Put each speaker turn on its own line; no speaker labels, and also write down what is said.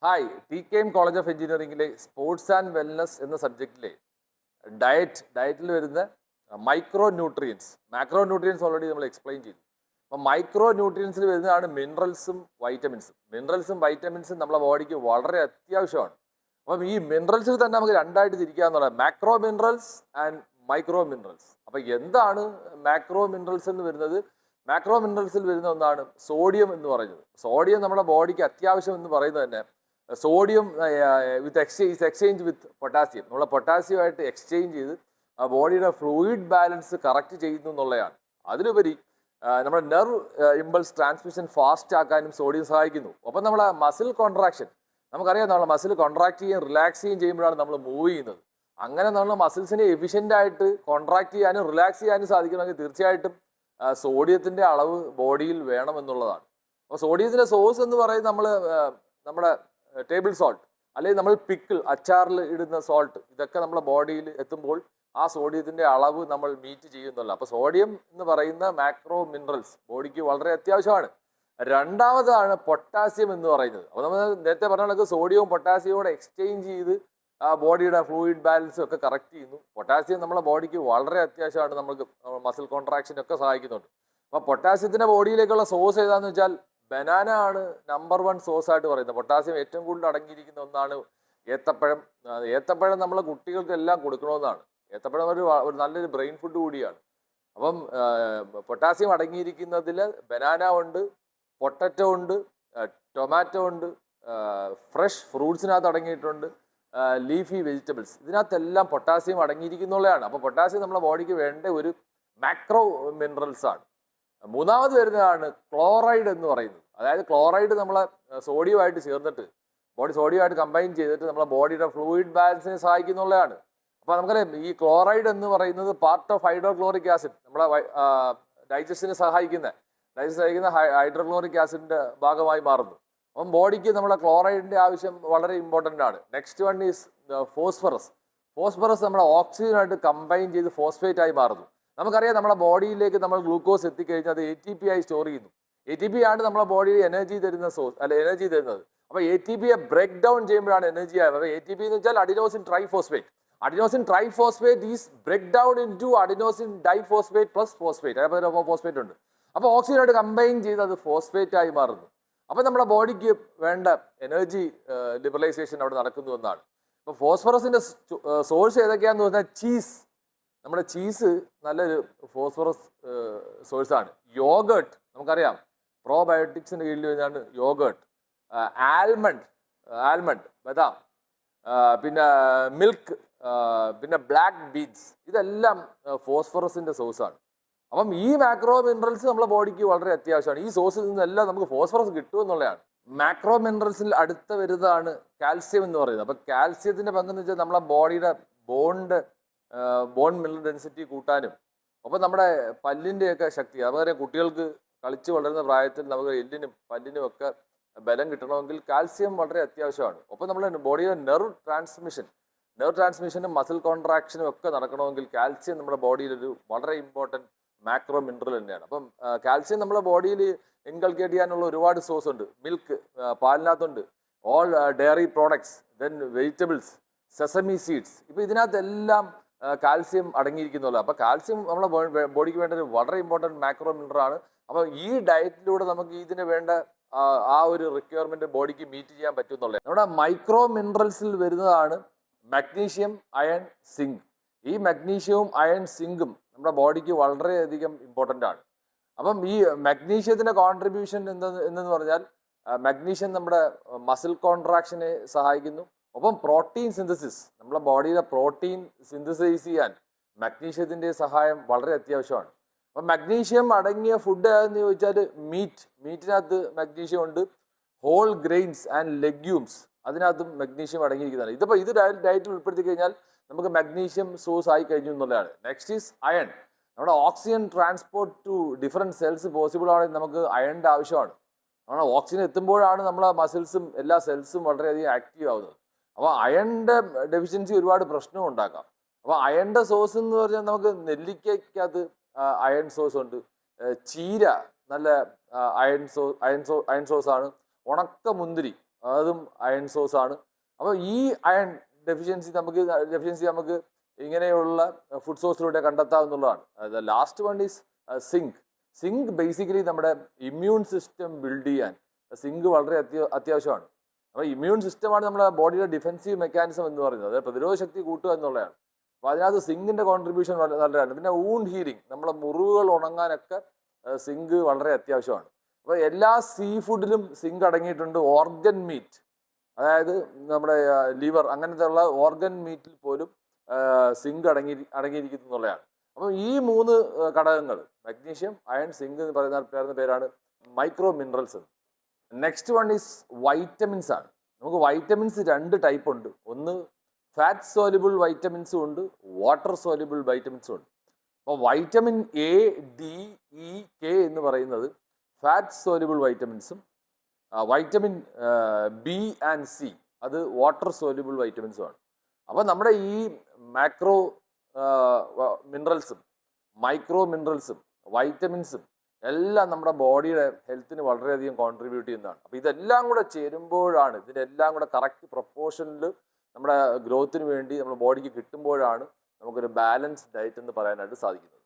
Hi, T K M college of എഞ്ചിനീയറിംഗിലെ sports and wellness എന്ന സബ്ജക്റ്റിലെ ഡയറ്റിൽ വരുന്ന micro nutrients, macro nutrients already നമ്മൾ എക്സ്പ്ലെയിൻ ചെയ്തു. അപ്പം മൈക്രോ ന്യൂട്രിയൻസിൽ വരുന്നതാണ് മിനറൽസും വൈറ്റമിൻസും. മിനറൽസും വൈറ്റമിൻസും നമ്മളെ ബോഡിക്ക് വളരെ അത്യാവശ്യമാണ്. അപ്പം ഈ മിനറൽസിൽ തന്നെ നമുക്ക് രണ്ടായിട്ട് തിരിക്കാന്നുള്ളത് macro minerals and micro minerals. അപ്പം എന്താണ് മാക്രോ മിനറൽസ് എന്ന് വരുന്നത്? മാക്രോ മിനറൽസിൽ വരുന്ന ഒന്നാണ് സോഡിയം എന്ന് പറയുന്നത്. സോഡിയം നമ്മുടെ ബോഡിക്ക് അത്യാവശ്യം എന്ന് പറയുന്നത് തന്നെ സോഡിയം വിത്ത് എക്സ്ചേഞ്ച് വിത്ത് പൊട്ടാസ്യം. നമ്മളെ പൊട്ടാസ്യമായിട്ട് എക്സ്ചേഞ്ച് ചെയ്ത് ആ ബോഡിയുടെ ഫ്ലൂയിഡ് ബാലൻസ് കറക്റ്റ് ചെയ്യുന്നു എന്നുള്ളതാണ്. അതിലുപരി നമ്മുടെ നെർവ് ഇമ്പൾസ് ട്രാൻസ്മിഷൻ ഫാസ്റ്റ് ആക്കാനും സോഡിയം സഹായിക്കുന്നു. ഒപ്പം നമ്മളെ മസിൽ കോൺട്രാക്ഷൻ, നമുക്കറിയാം നമ്മളെ മസിൽ കോൺട്രാക്ട് ചെയ്യുകയും റിലാക്സ് ചെയ്യുകയും ചെയ്യുമ്പോഴാണ് നമ്മൾ മൂവ് ചെയ്യുന്നത്. അങ്ങനെ നമ്മൾ മസിൽസിനെ എഫിഷ്യൻ്റ് ആയിട്ട് കോൺട്രാക്ട് ചെയ്യാനും റിലാക്സ് ചെയ്യാനും സാധിക്കണമെങ്കിൽ തീർച്ചയായിട്ടും സോഡിയത്തിൻ്റെ അളവ് ബോഡിയിൽ വേണമെന്നുള്ളതാണ്. അപ്പോൾ സോഡിയത്തിൻ്റെ സോഴ്സ് എന്ന് പറയുന്നത് നമ്മുടെ ടേബിൾ സോൾട്ട്, അല്ലെങ്കിൽ നമ്മൾ പിക്കിൾ, അച്ചാറിൽ ഇടുന്ന സോൾട്ട്, ഇതൊക്കെ നമ്മുടെ ബോഡിയിൽ എത്തുമ്പോൾ ആ സോഡിയത്തിൻ്റെ അളവ് നമ്മൾ മീറ്റ് ചെയ്യുന്നില്ല. അപ്പോൾ സോഡിയം എന്ന് പറയുന്ന മാക്രോ മിനറൽസ് ബോഡിക്ക് വളരെ അത്യാവശ്യമാണ്. രണ്ടാമതാണ് പൊട്ടാസ്യം എന്ന് പറയുന്നത്. അപ്പോൾ നമ്മൾ നേരത്തെ പറഞ്ഞ കണക്ക് സോഡിയവും പൊട്ടാസ്യവും കൂടെ എക്സ്ചേഞ്ച് ചെയ്ത് ആ ബോഡിയുടെ ഫ്ലൂയിഡ് ബാലൻസും ഒക്കെ കറക്റ്റ് ചെയ്യുന്നു. പൊട്ടാസ്യം നമ്മുടെ ബോഡിക്ക് വളരെ അത്യാവശ്യമാണ്, നമുക്ക് മസിൽ കോൺട്രാക്ഷനൊക്കെ സഹായിക്കുന്നുണ്ട്. അപ്പോൾ പൊട്ടാസ്യത്തിൻ്റെ ബോഡിയിലേക്കുള്ള സോഴ്സ് ഏതാണെന്ന് വെച്ചാൽ ബനാന ആണ് നമ്പർ 1 സോഴ്സ് ആയിട്ട് പറയുന്നത്. പൊട്ടാസ്യം ഏറ്റവും കൂടുതൽ അടങ്ങിയിരിക്കുന്ന ഒന്നാണ് ഏത്തപ്പഴം. ഏത്തപ്പഴം നമ്മളെ കുട്ടികൾക്ക് എല്ലാം കൊടുക്കണമെന്നാണ്. ഏത്തപ്പഴം ഒരു നല്ലൊരു ബ്രെയിൻ ഫുഡ് കൂടിയാണ്. അപ്പം പൊട്ടാസ്യം അടങ്ങിയിരിക്കുന്നതിൽ ബനാന ഉണ്ട്, പൊട്ടറ്റോ ഉണ്ട്, ടൊമാറ്റോ ഉണ്ട്, ഫ്രഷ് ഫ്രൂട്ട്സിനകത്ത് അടങ്ങിയിട്ടുണ്ട്, ലീഫി വെജിറ്റബിൾസ്, ഇതിനകത്തെല്ലാം പൊട്ടാസ്യം അടങ്ങിയിരിക്കുന്നുള്ളതാണ്. അപ്പോൾ പൊട്ടാസ്യം നമ്മുടെ ബോഡിക്ക് വേണ്ട ഒരു മാക്രോ മിനറൽസ് ആണ്. മൂന്നാമത് വരുന്നതാണ് ക്ലോറൈഡ് എന്ന് പറയുന്നത്. അതായത് ക്ലോറൈഡ് നമ്മളെ സോഡിയമായിട്ട് ചേർന്നിട്ട് ബോഡി സോഡിയമായിട്ട് കമ്പൈൻ ചെയ്തിട്ട് നമ്മളെ ബോഡിയുടെ ഫ്ലൂയിഡ് ബാലൻസിനെ സഹായിക്കുന്നുള്ളതാണ്. അപ്പോൾ നമുക്കറിയാം ഈ ക്ലോറൈഡ് എന്ന് പറയുന്നത് പാർട്ട് ഓഫ് ഹൈഡ്രോക്ലോറിക് ആസിഡ്, നമ്മളെ ഡൈജസ്റ്റിനെ സഹായിക്കുന്ന ഹൈഡ്രോക്ലോറിക് ആസിഡിന്റെ ഭാഗമായി മാറുന്നു. അപ്പം ബോഡിക്ക് നമ്മുടെ ക്ലോറൈഡിന്റെ ആവശ്യം വളരെ ഇമ്പോർട്ടൻ്റ് ആണ്. Next one is phosphorus. Phosphorus നമ്മുടെ ഓക്സിജനായിട്ട് കമ്പൈൻ ചെയ്ത് ഫോസ്ഫേറ്റ് ആയി മാറുന്നു. നമുക്കറിയാം നമ്മുടെ ബോഡിയിലേക്ക് നമ്മൾ ഗ്ലൂക്കോസ് എത്തിക്കഴിഞ്ഞാൽ അത് ATP ആയി സ്റ്റോർ ചെയ്യുന്നു. ATP ആണ് നമ്മുടെ ബോഡിയിൽ എനർജി തരുന്ന സോഴ്സ്, എനർജി തരുന്നത്. അപ്പോൾ ATP ബ്രേക്ക് ഡൗൺ ചെയ്യുമ്പോഴാണ് എനർജി ആയത്. അപ്പോൾ ATP എന്ന് വെച്ചാൽ adenosine triphosphate. Adenosine triphosphate is break down into adenosine diphosphate plus phosphate. അതേപോലെ ഫോസ്ഫേറ്റ് ഉണ്ട്. അപ്പോൾ ഓക്സിജനായിട്ട് കമ്പൈൻ ചെയ്ത് അത് ഫോസ്ഫേറ്റ് ആയി മാറുന്നു. അപ്പോൾ നമ്മുടെ ബോഡിക്ക് വേണ്ട എനർജി ലിബറലൈസേഷൻ അവിടെ നടക്കുന്നു എന്നാണ്. അപ്പോൾ ഫോസ്ഫറസിന്റെ സോഴ്സ് ഏതൊക്കെയാണെന്ന് പറഞ്ഞാൽ ചീസ്, നമ്മുടെ ചീസ് നല്ലൊരു ഫോസ്ഫറസ് സോഴ്സാണ്. യോഗേർട്ട് നമുക്കറിയാം പ്രോബയോട്ടിക്സിന്റെ കീഴിൽ വരുന്നതാണ് യോഗേർട്ട്. ആൽമണ്ട് ബദാം, പിന്നെ മിൽക്ക്, പിന്നെ ബ്ലാക്ക് ബീൻസ്, ഇതെല്ലാം ഫോസ്ഫറസിന്റെ സോഴ്സാണ്. അപ്പം ഈ മാക്രോ മിനറൽസ് നമ്മുടെ ബോഡിക്ക് വളരെ അത്യാവശ്യമാണ്. ഈ സോഴ്സിൽ നിന്നെല്ലാം നമുക്ക് ഫോസ്ഫറസ് കിട്ടും എന്നുള്ളതാണ്. മാക്രോ മിനറൽസിൽ അടുത്ത വരുന്നതാണ് കാൽസ്യം എന്ന് പറയുന്നത്. അപ്പം കാൽസ്യത്തിന്റെ പങ്കെന്ന് വെച്ചാൽ നമ്മളെ ബോഡിയുടെ ബോൺ മിനറൽ ഡെൻസിറ്റി കൂട്ടാനും ഒപ്പം നമ്മുടെ പല്ലിൻ്റെയൊക്കെ ശക്തി, അതുപോലെ കുട്ടികൾക്ക് കളിച്ച് വളരുന്ന പ്രായത്തിൽ നമുക്ക് എല്ലിനും പല്ലിനും ഒക്കെ ബലം കിട്ടണമെങ്കിൽ കാൽസ്യം വളരെ അത്യാവശ്യമാണ്. ഒപ്പം നമ്മുടെ ബോഡിയുടെ നെർവ് ട്രാൻസ്മിഷനും മസിൽ കോൺട്രാക്ഷനും ഒക്കെ നടക്കണമെങ്കിൽ കാൽസ്യം നമ്മുടെ ബോഡിയിൽ ഒരു വളരെ ഇമ്പോർട്ടൻറ്റ് മാക്രോ മിനറൽ തന്നെയാണ്. അപ്പം കാൽസ്യം നമ്മുടെ ബോഡിയിൽ ഇൻകൾക്കേറ്റ് ചെയ്യാനുള്ള ഒരുപാട് സോഴ്സ് ഉണ്ട്. മിൽക്ക്, പാലിനകത്തുണ്ട്, all dairy products, then vegetables, sesame seeds. ഇപ്പോൾ ഇതിനകത്തെല്ലാം കാൽസ്യം അടങ്ങിയിരിക്കുന്നുള്ളൂ. അപ്പോൾ കാൽസ്യം നമ്മുടെ ബോഡിക്ക് വേണ്ട ഒരു വളരെ ഇമ്പോർട്ടൻറ്റ് മാക്രോ മിനറലാണ്. അപ്പോൾ ഈ ഡയറ്റിലൂടെ നമുക്ക് ഇതിന് വേണ്ട ആ ഒരു റിക്വയർമെന്റ് ബോഡിക്ക് മീറ്റ് ചെയ്യാൻ പറ്റുന്നുള്ളത്. നമ്മുടെ മൈക്രോ മിനറൽസിൽ വരുന്നതാണ് മഗ്നീഷ്യം, അയൺ, സിങ്ക്. ഈ മഗ്നീഷ്യവും അയൺ, സിങ്കും നമ്മുടെ ബോഡിക്ക് വളരെയധികം ഇമ്പോർട്ടൻ്റ് ആണ്. അപ്പം ഈ മഗ്നീഷ്യത്തിൻ്റെ കോൺട്രിബ്യൂഷൻ എന്തെന്ന് പറഞ്ഞാൽ മഗ്നീഷ്യം നമ്മുടെ മസിൽ കോൺട്രാക്ഷനെ സഹായിക്കുന്നു. ഒപ്പം പ്രോട്ടീൻ സിന്തസിസ്, നമ്മുടെ ബോഡിയിലെ പ്രോട്ടീൻ സിന്തസൈസ് ചെയ്യാൻ മഗ്നീഷ്യത്തിൻ്റെ സഹായം വളരെ അത്യാവശ്യമാണ്. അപ്പം മഗ്നീഷ്യം അടങ്ങിയ ഫുഡ് ഏതെന്ന് ചോദിച്ചാൽ മീറ്റിനകത്ത് മഗ്നീഷ്യം ഉണ്ട്. ഹോൾ ഗ്രെയിൻസ് ആൻഡ് ലെഗ്യൂംസ്, അതിനകത്തും മഗ്നീഷ്യം അടങ്ങിയിരിക്കുന്നതാണ്. ഇത് ഡയറ്റിൽ ഉൾപ്പെടുത്തി കഴിഞ്ഞാൽ നമുക്ക് മഗ്നീഷ്യം സോഴ്സ് ആയി കഴിഞ്ഞു എന്നുള്ളതാണ്. Next is iron. നമ്മുടെ oxygen transport to different cells possible ആണെങ്കിൽ നമുക്ക് അയണിൻ്റെ ആവശ്യമാണ്. നമ്മുടെ ഓക്സിജൻ എത്തുമ്പോഴാണ് നമ്മളെ മസിൽസും എല്ലാ സെൽസും വളരെയധികം ആക്റ്റീവ് ആവുന്നത്. അപ്പോൾ അയണിൻ്റെ ഡെഫിഷ്യൻസി ഒരുപാട് പ്രശ്നവും ഉണ്ടാക്കാം. അപ്പോൾ അയണിൻ്റെ സോഴ്സ് എന്ന് പറഞ്ഞാൽ നമുക്ക് നെല്ലിക്കകത്ത് അയൺ സോഴ്സ് ഉണ്ട്, ചീര നല്ല അയൺ സോഴ്സ് ആണ്, ഉണക്ക മുന്തിരി അതും അയൺ സോഴ്സ് ആണ്. അപ്പോൾ ഈ അയൺ ഡെഫിഷ്യൻസി നമുക്ക് ഇങ്ങനെയുള്ള ഫുഡ് സോഴ്സിലൂടെ കണ്ടെത്താവുന്നതാണ്. Last one is zinc basically നമ്മുടെ ഇമ്മ്യൂൺ സിസ്റ്റം ബിൽഡ് ചെയ്യാൻ സിങ്ക് വളരെ അത്യാവശ്യമാണ്. അപ്പോൾ ഇമ്മ്യൂൺ സിസ്റ്റമാണ് നമ്മുടെ ബോഡിയുടെ ഡിഫെൻസീവ് മെക്കാനിസം എന്ന് പറയുന്നത്, അതായത് പ്രതിരോധ ശക്തി കൂട്ടുക എന്നുള്ളതാണ്. അപ്പോൾ അതിനകത്ത് സിങ്കിന്റെ കോൺട്രിബ്യൂഷൻ നല്ലതാണ്. പിന്നെ വൂണ്ട് ഹീലിംഗ്, നമ്മളെ മുറിവുകൾ ഉണങ്ങാനൊക്കെ സിങ്ക് വളരെ അത്യാവശ്യമാണ്. അപ്പോൾ എല്ലാ സീ ഫുഡിലും സിങ്ക് അടങ്ങിയിട്ടുണ്ട്. ഓർഗൻ മീറ്റ്, അതായത് നമ്മുടെ ലിവർ അങ്ങനത്തെ ഉള്ള ഓർഗൻ മീറ്റിൽ പോലും സിങ്ക് അടങ്ങിയിരിക്കുന്നു എന്നുള്ളതാണ്. അപ്പം ഈ 3 ഘടകങ്ങൾ മഗ്നീഷ്യം, അയൺ, സിങ്ക് എന്ന് പറയുന്ന പേരാണ് micro minerals. Next one is vitamins ആണ്. നമുക്ക് വൈറ്റമിൻസ് 2 ടൈപ്പ് ഉണ്ട്. ഒന്ന് ഫാറ്റ് സോലിബിൾ വൈറ്റമിൻസും ഉണ്ട്, വാട്ടർ സോലിബിൾ വൈറ്റമിൻസും ഉണ്ട്. അപ്പോൾ vitamin A, D, E, K എന്ന് പറയുന്നത് ഫാറ്റ് സോലിബിൾ വൈറ്റമിൻസും, വൈറ്റമിൻ ബി ആൻഡ് സി അത് വാട്ടർ സോലിബിൾ വൈറ്റമിൻസുമാണ്. അപ്പോൾ നമ്മുടെ ഈ മാക്രോ മിനറൽസും മൈക്രോ മിനറൽസും വൈറ്റമിൻസും എല്ലാം നമ്മുടെ ബോഡിയുടെ ഹെൽത്തിന് വളരെയധികം കോൺട്രിബ്യൂട്ട് ചെയ്യുന്നതാണ്. അപ്പോൾ ഇതെല്ലാം കൂടെ ചേരുമ്പോഴാണ്, ഇതിനെല്ലാം കൂടെ കറക്റ്റ് പ്രൊപ്പോർഷനിൽ നമ്മുടെ ഗ്രോത്തിന് വേണ്ടി നമ്മുടെ ബോഡിക്ക് കിട്ടുമ്പോഴാണ് നമുക്കൊരു ബാലൻസ് ഡയറ്റ് എന്ന് പറയാനായിട്ട് സാധിക്കുന്നത്.